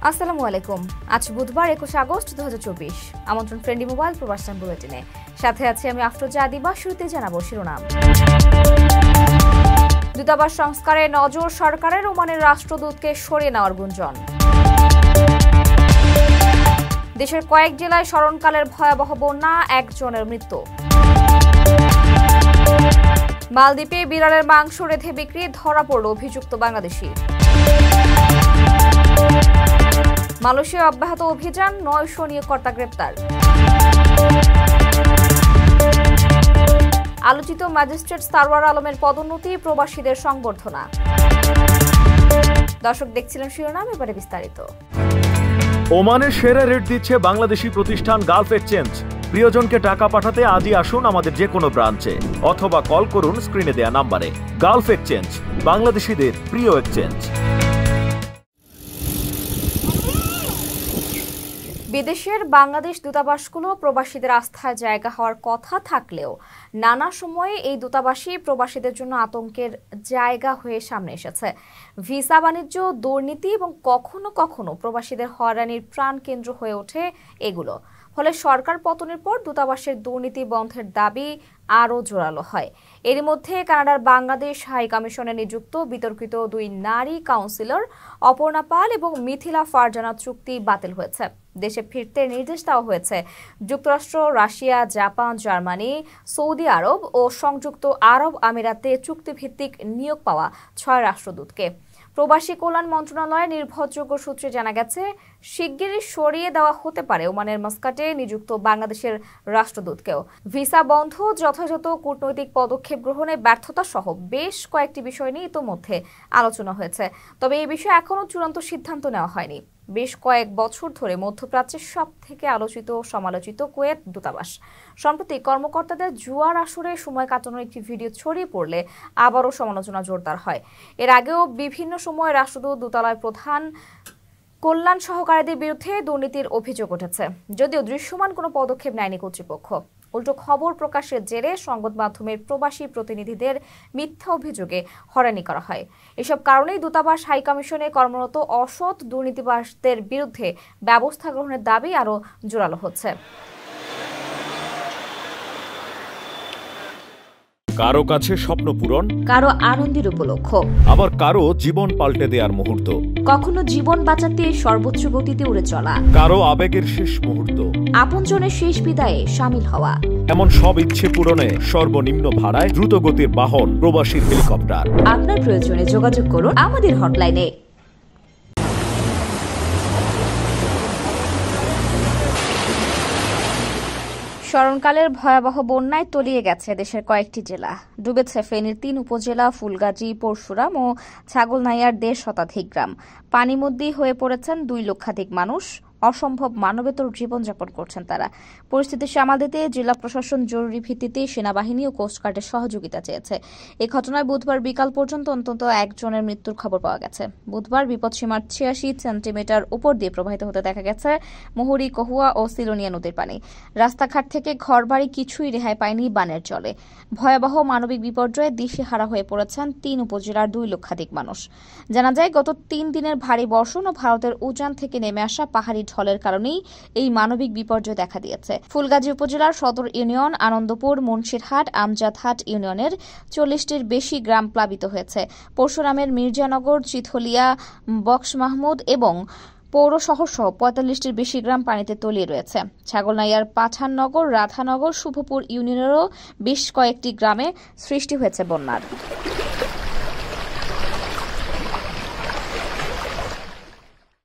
আসসালামু আলাইকুম। আজ বুধবার 21 আগস্ট 2024। আমন্ত্রণ ফ্রেন্ডলি মোবাইল প্রবাসন বুলেটিনে। সাথে আছি আমি আফরোজা আদিবা। শুরুতে জানাবো শিরোনাম। দূতাবাস সংস্কারে নজর সরকারের, ওমানের রাষ্ট্রদূতকে সরিয়ে নেওয়ার গুঞ্জন। দেশের কয়েক জেলায় স্মরণকালের ভয়াবহ বন্যা, একজনের মৃত্যু। মালদ্বীপে বিড়ালের মাংস রেঁধে বিক্রি, ধরা পড়ল অভিযুক্ত বাংলাদেশি। মালয়েশিয়ায় অব্যাহত অভিযান, 900 নিয়োগকর্তা গ্রেপ্তার। আলোচিত ম্যাজিস্ট্রেট সারওয়ার আলমের পদোন্নতি, প্রবাসীদের সংবর্ধনা। দর্শক দেখছিলেন শিরোনাম, এবারে বিস্তারিত। ওমানের সেরা রেট দিচ্ছে বাংলাদেশি প্রতিষ্ঠান গালফ এক্সচেঞ্জ। প্রিয়জনকে টাকা পাঠাতে আজই আসুন আমাদের যে কোনো ব্রাঞ্চে অথবা কল করুন স্ক্রিনে দেয়া নাম্বারে। গালফ এক্সচেঞ্জ, বাংলাদেশিদের প্রিয় এক্সচেঞ্জ। বিদেশের বাংলাদেশ দূতাবাসগুলো প্রবাসীদের আস্থায় জায়গা হওয়ার কথা থাকলেও নানা সময়ে এই দূতাবাসই প্রবাসীদের জন্য আতঙ্কের জায়গা হয়ে সামনে এসেছে। ভিসা বাণিজ্য, দুর্নীতি এবং কখনো কখনো প্রবাসীদের হয়রানির প্রাণকেন্দ্র হয়ে ওঠে এগুলো। ফলে সরকার পতনের পর দূতাবাসের দুর্নীতি বন্ধের দাবি আরও জোরালো হয়। এরই মধ্যে কানাডার বাংলাদেশ হাই কমিশনে নিযুক্ত বিতর্কিত 2 নারী কাউন্সিলর অপর্ণা পাল এবং মিথিলা ফারজানা চুক্তি বাতিল হয়েছে। দেশে ফিরতে নির্দেশ দেওয়া হয়েছে যুক্তরাষ্ট্র, রাশিয়া, জাপান, জার্মানি, সৌদি আরব ও সংযুক্ত আরব আমিরাতে চুক্তিভিত্তিক নিয়োগ পাওয়া 6 রাষ্ট্রদূতকে। প্রবাসী কল্যাণ মন্ত্রণালয়ের নির্ভরযোগ্য সূত্রে জানা গেছে, শিগগিরই সরিয়ে দেওয়া হতে পারে ওমানের মাস্কাটে নিযুক্ত বাংলাদেশের রাষ্ট্রদূতকেও। ভিসা বন্ধ, যথাযথ কূটনৈতিক পদক্ষেপ গ্রহণে ব্যর্থতা সহ বেশ কয়েকটি বিষয় নিয়ে ইতোমধ্যে আলোচনা হয়েছে। তবে এই বিষয়ে এখনও চূড়ান্ত সিদ্ধান্ত নেওয়া হয়নি। বেশ কয়েক বছর ধরে মধ্যপ্রাচ্যের সব থেকে আলোচিত সমালোচিত কুয়েত দূতাবাস সম্প্রতি কর্মকর্তাদের জুয়ার আসরে সময় কাটানোর একটি ভিডিও ছড়িয়ে পড়লে আবারও সমালোচনা জোরদার হয়। এর আগেও বিভিন্ন সময় রাষ্ট্রদূত, দূতালয় প্রধান, কল্যাণ সহকারীদের বিরুদ্ধে দুর্নীতির অভিযোগ উঠেছে, যদিও দৃশ্যমান কোনো পদক্ষেপ নেয়নি কর্তৃপক্ষ। উল্টো খবর প্রকাশের জেরে সংবাদ মাধ্যমের প্রবাসী প্রতিনিধিদের মিথ্যা অভিযোগে হয়রানি করা হয়। এসব কারণেই দূতাবাস হাই কমিশনে কর্মরত অসৎ দুর্নীতিবাসদের বিরুদ্ধে ব্যবস্থা গ্রহণের দাবি আরও জোরালো হচ্ছে। কারো কাছে স্বপ্ন পূরণ, কারো আনন্দের উপলক্ষ, আবার কারো জীবন পাল্টে দেওয়ার মুহূর্ত, কখনো জীবন বাঁচাতে সর্বোচ্চ গতিতে উড়ে চলা, কারো আবেগের শেষ মুহূর্ত, আপনজনের শেষ বিদায়ে সামিল হওয়া। এমন সব ইচ্ছে পূরণে সর্বনিম্ন ভাড়ায় দ্রুতগতির বাহন প্রবাসীর হেলিকপ্টার। আপনার প্রয়োজনে যোগাযোগ করুন আমাদের হটলাইনে। স্মরণকালের ভয়াবহ বন্যায় তলিয়ে গেছে দেশের কয়েকটি জেলা। ডুবেছে ফেনীর 3 উপজেলা, ফুলগাজী, পরশুরাম ও ছাগলনাইয়ার 1.5 শতাধিক গ্রাম। পানিমুদ্দি হয়ে পড়েছেন 2 লক্ষাধিক মানুষ। অসম্ভব মানবেতর জীবনযাপন করছেন তারা। পরিস্থিতি সামাল দিতে জেলা প্রশাসন জরুরি ভিত্তিতে সেনাবাহিনী ও কোস্টগার্ডের সহযোগিতা চেয়েছে। এ ঘটনায় বুধবার বিকাল পর্যন্ত অন্তত একজনের মৃত্যুর খবর পাওয়া গেছে। বুধবার বিপদসীমার 86 সেন্টিমিটার উপর দিয়ে প্রবাহিত হতে দেখা গেছে মুহুরী, কহুয়া ও সিলোনিয়া নদীর পানি। রাস্তাঘাট থেকে ঘরবাড়ি কিছুই রেহাই পায়নি বানের জলে। ভয়াবহ মানবিক বিপর্যয়ে দিশেহারা হয়ে পড়েছেন 3 উপজেলার 2 লক্ষাধিক মানুষ। জানা যায়, গত 3 দিনের ভারী বর্ষণ ও ভারতের উজান থেকে নেমে আসা পাহাড়ি ঢলের কারণেই এই মানবিক বিপর্যয় দেখা দিয়েছে। ফুলগাজী উপজেলার সদর ইউনিয়ন, আনন্দপুর, মুন্সিরহাট, আমজাদহাট ইউনিয়নের 40টির বেশি গ্রাম প্লাবিত হয়েছে। পরশুরামের মির্জানগর, চিথলিয়া, বক্স মাহমুদ এবং পৌর শহর সহ 45টির বেশি গ্রাম পানিতে তলিয়ে রয়েছে। ছাগলনাইয়ার পাঠাননগর, রাধানগর, শুভপুর ইউনিয়নেরও বেশ কয়েকটি গ্রামে সৃষ্টি হয়েছে বন্যার।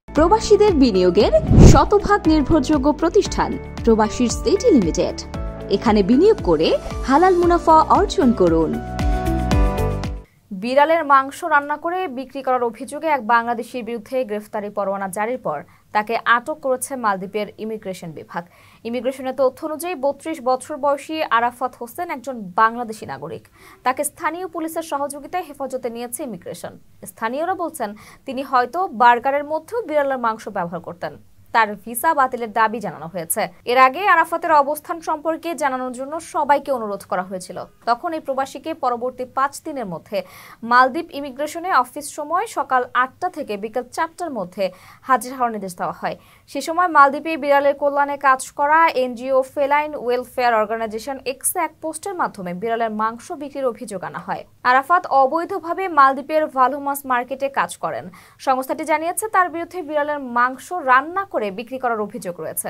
প্রবাসীদের বিনিয়োগের শতভাগ নির্ভরযোগ্য প্রতিষ্ঠান প্রবাসীর সিটি লিমিটেড। এখানে বিনিয়োগ করে হালাল মুনাফা অর্জন করুন। বিড়ালের মাংস রান্না করে বিক্রি করার অভিযোগে এক বাংলাদেশির বিরুদ্ধে গ্রেফতারি পরোয়ানা জারির পর তাকে আটক করেছে মালদ্বীপের ইমিগ্রেশন বিভাগ। ইমিগ্রেশনের তথ্য অনুযায়ী 32 বছর বয়সী আরাফাত হোসেন একজন বাংলাদেশি নাগরিক। তাকে স্থানীয় পুলিশের সহযোগিতায় হেফাজতে নিয়েছে ইমিগ্রেশন। স্থানীয়রা বলছেন, তিনি হয়তো বার্গারের মধ্যেও বিড়ালের মাংস ব্যবহার করতেন। তার ভিসা বাতিলের দাবি জানানো হয়েছে। এর আগে আরাফাতের অবস্থান সম্পর্কে জানানোর জন্য সবাইকে অনুরোধ করা হয়েছিল। তখন এই প্রবাসীকে পরবর্তী 5 দিনের মধ্যে মালদ্বীপ ইমিগ্রেশনে অফিস সময় সকাল 8টা থেকে বিকেল 4টার মধ্যে হাজির হওয়ার নির্দেশ দেওয়া হয়। সে সময় মালদ্বীপে বিড়ালের কল্যাণে কাজ করা এনজিও ফেলাইন ওয়েলফেয়ার অর্গানাইজেশন এক্সে এক পোস্টের মাধ্যমে বিড়ালের মাংস বিক্রির অভিযোগ আনা হয়। আরাফাত অবৈধভাবে মালদ্বীপের ভালুমাস মার্কেটে কাজ করেন। সংস্থাটি জানিয়েছে তার বিরুদ্ধে বিড়ালের মাংস রান্না করে বিক্রি করার অভিযোগ রয়েছে।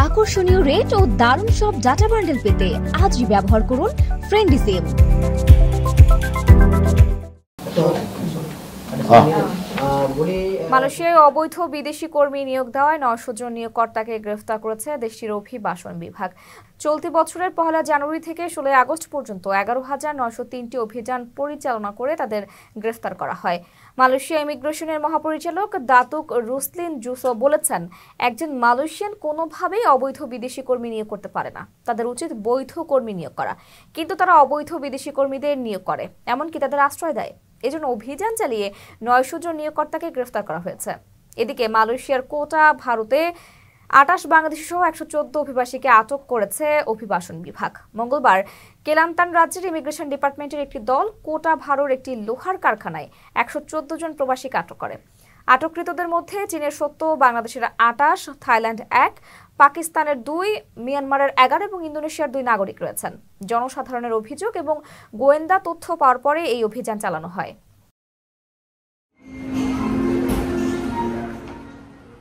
আকর্ষণীয় রেট ও দারুণ সব ডাটা বান্ডেল পেতে আজই ব্যবহার করুন ফ্রেন্ডলি সিম। মালয়েশিয়ায় অবৈধ বিদেশি কর্মী নিয়োগ দেওয়ায় 900 জন নিয়োগকর্তাকে গ্রেফতার করেছে দেশটির অভিবাসন বিভাগ। চলতি বছরের 1 জানুয়ারি থেকে 16 আগস্ট পর্যন্ত 11,903টি অভিযান পরিচালনা করে তাদের গ্রেফতার করা হয়। মালয়েশিয়া ইমিগ্রেশনের মহাপরিচালক দাতুক রুসলিন জুসো বলেছেন, একজন মালয়েশিয়ান কোনোভাবেই অবৈধ বিদেশি কর্মী নিয়োগ করতে পারে না। তাদের উচিত বৈধ কর্মী নিয়োগ করা, কিন্তু তারা অবৈধ বিদেশি কর্মীদের নিয়োগ করে, এমনকি তাদের আশ্রয় দেয়। এজন্য অভিযান চালিয়ে 900 জন নিয়োগকর্তাকে গ্রেফতার করা হয়েছে। এদিকে মালয়েশিয়ার কোটা ভারতে 28 বাংলাদেশি সহ 114 অভিবাসীকে আটক করেছে অভিবাসন বিভাগ। মঙ্গলবার কেলান্তান রাজ্যের ইমিগ্রেশন ডিপার্টমেন্টের একটি দল কোটা ভারোর একটি লোহার কারখানায় 114 জন প্রবাসীকে আটক করে। আটককৃতদের মধ্যে চীনের 70, বাংলাদেশের 28, থাইল্যান্ড 1, পাকিস্তানের 2, মিয়ানমারের 11 এবং ইন্দোনেশিয়ার 2 নাগরিক রয়েছেন। জনসাধারণের অভিযোগ এবং গোয়েন্দা তথ্য পাওয়ার পরে এই অভিযান চালানো হয়।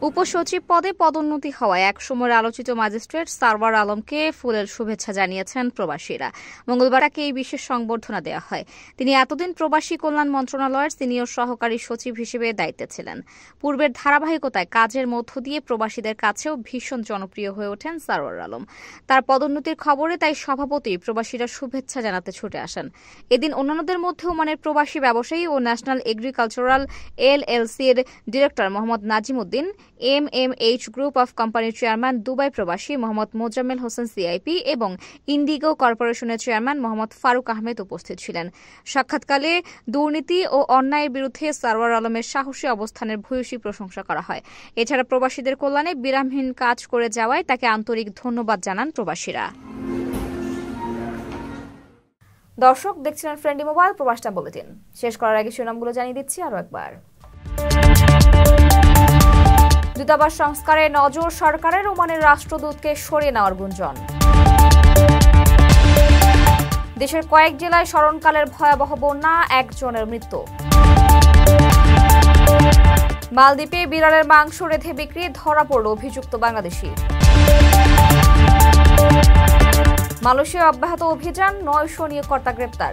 উপসচিব পদে পদোন্নতি হওয়ায় একসময়ের আলোচিত ম্যাজিস্ট্রেট সারওয়ার আলমকে ফুলেল শুভেচ্ছা জানিয়েছেন প্রবাসীরা। মঙ্গলবার তাকে এই বিশেষ সংবর্ধনা দেওয়া হয়। তিনি এতদিন প্রবাসী কল্যাণ মন্ত্রণালয়ের সিনিয়র সহকারী সচিব হিসেবে দায়িত্বে ছিলেন। পূর্বের ধারাবাহিকতায় কাজের মধ্য দিয়ে প্রবাসীদের কাছেও ভীষণ জনপ্রিয় হয়ে ওঠেন সারওয়ার আলম। তার পদোন্নতির খবরে তাই স্বভাবতই প্রবাসীরা শুভেচ্ছা জানাতে ছুটে আসেন। এদিন অন্যান্যদের মধ্যে ওমানের প্রবাসী ব্যবসায়ী ও ন্যাশনাল এগ্রিকালচারাল LLC-র director Mohammad Nazim Uddin, MMH group of কোম্পানির চেয়ারম্যান দুবাই প্রবাসী মোহাম্মদ মোজাম্মেল হোসেন CIP এবং ইন্ডিগো কর্পোরেশনের চেয়ারম্যান মোহাম্মদ ফারুক আহমেদ উপস্থিত ছিলেন। সাক্ষাৎকালে দুর্নীতি ও অন্যায়ের বিরুদ্ধে সারওয়ার আলমের সাহসী অবস্থানের ভূয়সী প্রশংসা করা হয়। এছাড়া প্রবাসীদের কল্যাণে বিরামহীন কাজ করে যাওয়ায় তাকে আন্তরিক ধন্যবাদ জানান প্রবাসীরা। দর্শক দেখছিলেন ফ্রেন্ডলি মোবাইল প্রবাস টাইম বুলেটিন। শেষ করার আগে শিরোনামগুলো জানিয়ে দিচ্ছি আরো একবার। দূতাবাস সংস্কারে নজর সরকারের, ওমানের রাষ্ট্রদূতকে সরিয়ে নেওয়ার গুঞ্জন। দেশের কয়েক জেলায় স্মরণকালের ভয়াবহ বন্যা, 1 জনের মৃত্যু। মালদ্বীপে বিড়ালের মাংস রেঁধে বিক্রি, ধরা পড়ল অভিযুক্ত বাংলাদেশি। মালয়েশিয়ায় অব্যাহত অভিযান, 900 নিয়োগকর্তা গ্রেপ্তার।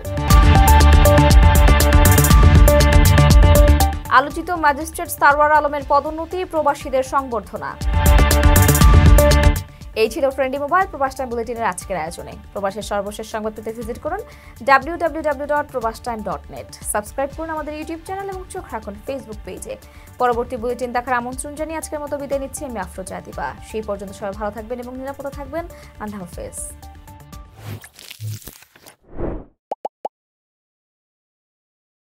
আলোচিত ম্যাজিস্ট্রেট সারওয়ার আলমের পদোন্নতি, প্রবাসীদের সংবর্ধনা। এই ছিল ফ্রেন্ডলি মোবাইল প্রবাস টাইম বুলেটিনের আজকের আয়োজনে। প্রবাসের সর্বশেষ সংবাদ পেতে ভিজিট করুন www.probastime.net। সাবস্ক্রাইব করুন আমাদের ইউটিউব চ্যানেল এবং চোখ রাখুন ফেসবুক পেজে। পরবর্তী বুলেটিন দেখার আমন্ত্রণ জানিয়ে আজকের মতো বিদায় নিচ্ছি আমি আফরোজা দিবা। সেই পর্যন্ত সবাই ভালো থাকবেন এবং নিরাপদে থাকবেন। আল্লাহ হাফেজ।